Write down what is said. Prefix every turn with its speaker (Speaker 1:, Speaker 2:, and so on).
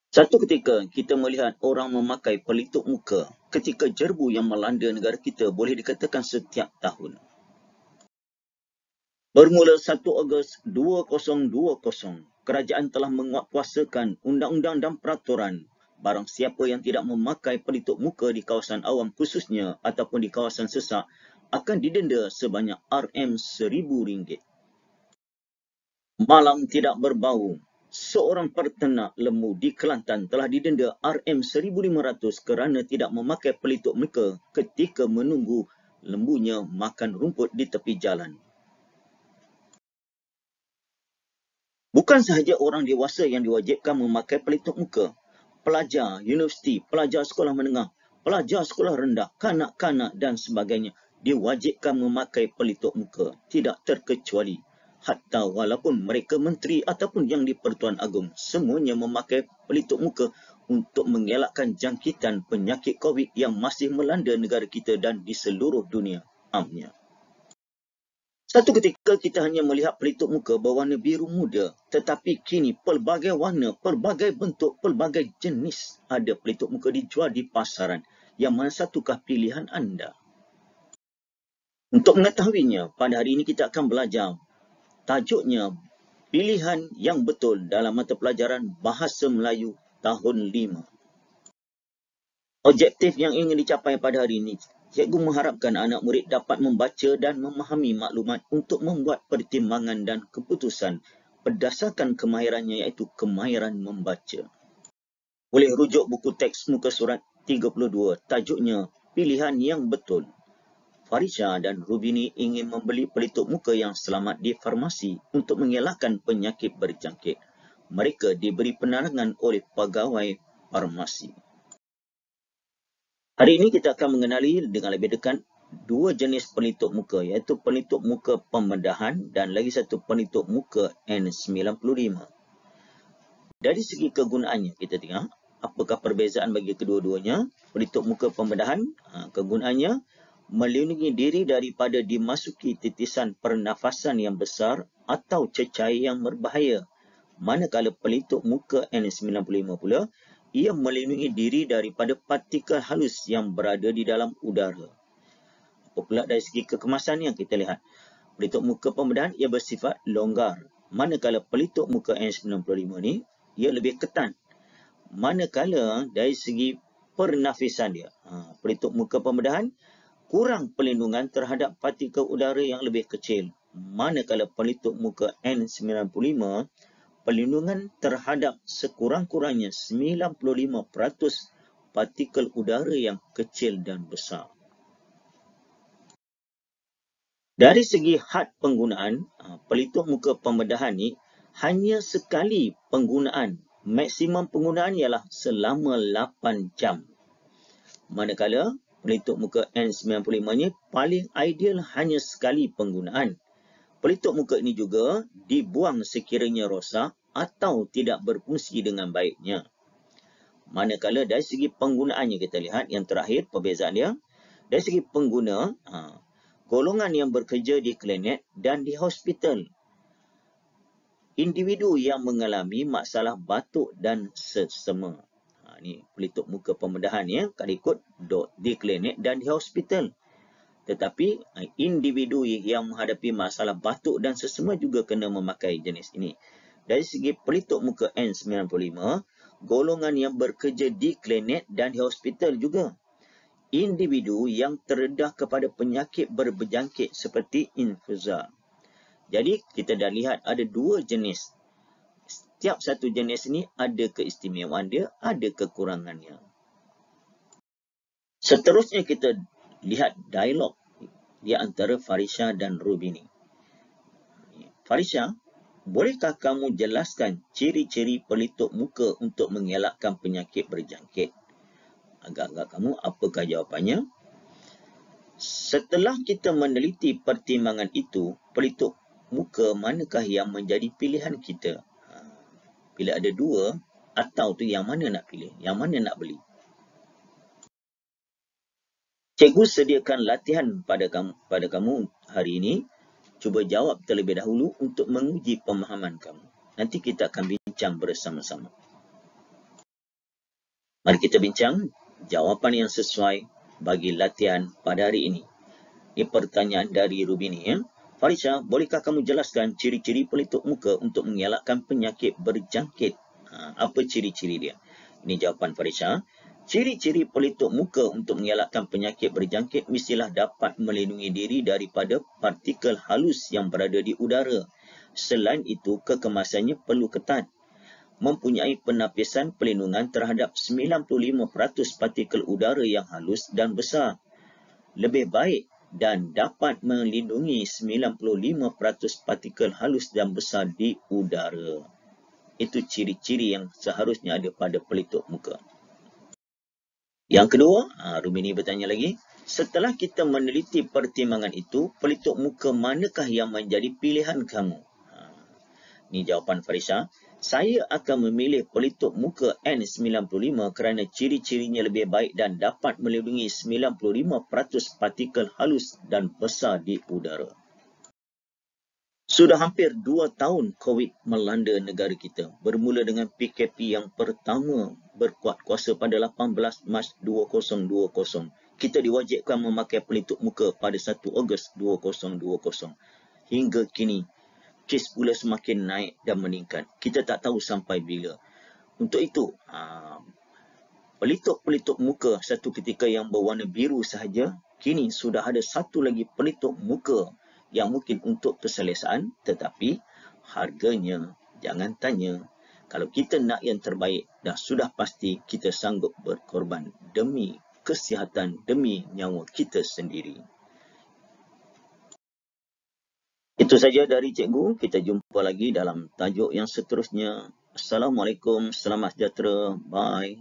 Speaker 1: Satu ketika kita melihat orang memakai pelitup muka ketika jerbu yang melanda negara kita boleh dikatakan setiap tahun. Bermula 1 Ogos 2020, kerajaan telah menguatkuasakan undang-undang dan peraturan barang siapa yang tidak memakai pelitup muka di kawasan awam khususnya ataupun di kawasan sesak akan didenda sebanyak RM1,000. Malang tidak berbau. Seorang peternak lembu di Kelantan telah didenda RM1,500 kerana tidak memakai pelitup muka ketika menunggu lembunya makan rumput di tepi jalan. Bukan sahaja orang dewasa yang diwajibkan memakai pelitup muka. Pelajar universiti, pelajar sekolah menengah, pelajar sekolah rendah, kanak-kanak dan sebagainya diwajibkan memakai pelitup muka. Tidak terkecuali. Hatta walaupun mereka menteri ataupun yang di Pertuan Agong, semuanya memakai pelitup muka untuk mengelakkan jangkitan penyakit COVID yang masih melanda negara kita dan di seluruh dunia. Amnya. Satu ketika kita hanya melihat pelitup muka berwarna biru muda, tetapi kini pelbagai warna, pelbagai bentuk, pelbagai jenis ada pelitup muka dijual di pasaran. Yang mana satukah pilihan anda? Untuk mengetahuinya, pada hari ini kita akan belajar tajuknya pilihan yang betul dalam mata pelajaran Bahasa Melayu tahun 5. Objektif yang ingin dicapai pada hari ini, cikgu mengharapkan anak murid dapat membaca dan memahami maklumat untuk membuat pertimbangan dan keputusan berdasarkan kemahirannya iaitu kemahiran membaca. Boleh rujuk buku teks muka surat 32, tajuknya Pilihan yang Betul. Farisha dan Rubini ingin membeli pelitup muka yang selamat di farmasi untuk mengelakkan penyakit berjangkit. Mereka diberi penerangan oleh pegawai farmasi. Hari ini kita akan mengenali dengan lebih dekat dua jenis pelitup muka, iaitu pelitup muka pembedahan dan lagi satu pelitup muka N95. Dari segi kegunaannya, kita tengok apakah perbezaan bagi kedua-duanya. Pelitup muka pembedahan, kegunaannya melindungi diri daripada dimasuki titisan pernafasan yang besar atau cecair yang berbahaya. Manakala pelitup muka N95 pula, ia melindungi diri daripada partikel halus yang berada di dalam udara. Apa pula dari segi kekemasan yang kita lihat? Pelitup muka pembedahan ia bersifat longgar. Manakala pelitup muka N95 ni, ia lebih ketat. Manakala dari segi pernafisan dia, pelitup muka pembedahan kurang perlindungan terhadap partikel udara yang lebih kecil. Manakala pelitup muka N95 perlindungan terhadap sekurang-kurangnya 95% partikel udara yang kecil dan besar. Dari segi had penggunaan, pelitup muka pembedahan ni hanya sekali penggunaan. Maksimum penggunaan ialah selama 8 jam. Manakala pelitup muka N95 ni paling ideal hanya sekali penggunaan. Pelitup muka ini juga dibuang sekiranya rosak atau tidak berfungsi dengan baiknya. Manakala dari segi penggunaannya kita lihat yang terakhir perbezaan dia. Dari segi pengguna, golongan yang bekerja di klinik dan di hospital. Individu yang mengalami masalah batuk dan sesama. Ini pelitup muka pembedahan ya, kalau ikut di klinik dan di hospital. Tetapi individu yang menghadapi masalah batuk dan sesama juga kena memakai jenis ini. Dari segi pelitup muka N95, golongan yang bekerja di klinik dan di hospital juga. Individu yang terdedah kepada penyakit berjangkit seperti influenza. Jadi kita dah lihat ada dua jenis. Setiap satu jenis ini ada keistimewaan dia, ada kekurangannya. Seterusnya kita lihat dialog di antara Farisha dan Rubini. Farisha, bolehkah kamu jelaskan ciri-ciri pelitup muka untuk mengelakkan penyakit berjangkit? Agak-agak kamu, apakah jawapannya? Setelah kita meneliti pertimbangan itu, pelitup muka manakah yang menjadi pilihan kita? Bila ada dua, atau tu yang mana nak pilih? Yang mana nak beli? Cikgu sediakan latihan pada kamu hari ini. Cuba jawab terlebih dahulu untuk menguji pemahaman kamu. Nanti kita akan bincang bersama-sama. Mari kita bincang jawapan yang sesuai bagi latihan pada hari ini. Ini pertanyaan dari Rubini. Farisha, bolehkah kamu jelaskan ciri-ciri pelitup muka untuk mengelakkan penyakit berjangkit? Apa ciri-ciri dia? Ini jawapan Farisha. Ciri-ciri pelitup muka untuk mengelakkan penyakit berjangkit mestilah dapat melindungi diri daripada partikel halus yang berada di udara. Selain itu, kekemasannya perlu ketat. Mempunyai penapisan pelindungan terhadap 95% partikel udara yang halus dan besar. Lebih baik dan dapat melindungi 95% partikel halus dan besar di udara. Itu ciri-ciri yang seharusnya ada pada pelitup muka. Yang kedua, Rumini bertanya lagi, setelah kita meneliti pertimbangan itu, pelitup muka manakah yang menjadi pilihan kamu? Ini jawapan Farisha. Saya akan memilih pelitup muka N95 kerana ciri-cirinya lebih baik dan dapat melindungi 95% partikel halus dan besar di udara. Sudah hampir 2 tahun COVID melanda negara kita. Bermula dengan PKP yang pertama berkuat kuasa pada 18 Mac 2020. Kita diwajibkan memakai pelitup muka pada 1 Ogos 2020. Hingga kini, kes pula semakin naik dan meningkat. Kita tak tahu sampai bila. Untuk itu, pelitup-pelitup muka satu ketika yang berwarna biru sahaja, kini sudah ada satu lagi pelitup muka yang mungkin untuk keselesaan, tetapi harganya jangan tanya. Kalau kita nak yang terbaik, dah sudah pasti kita sanggup berkorban demi kesihatan, demi nyawa kita sendiri. Itu saja dari cikgu. Kita jumpa lagi dalam tajuk yang seterusnya. Assalamualaikum. Selamat sejahtera. Bye.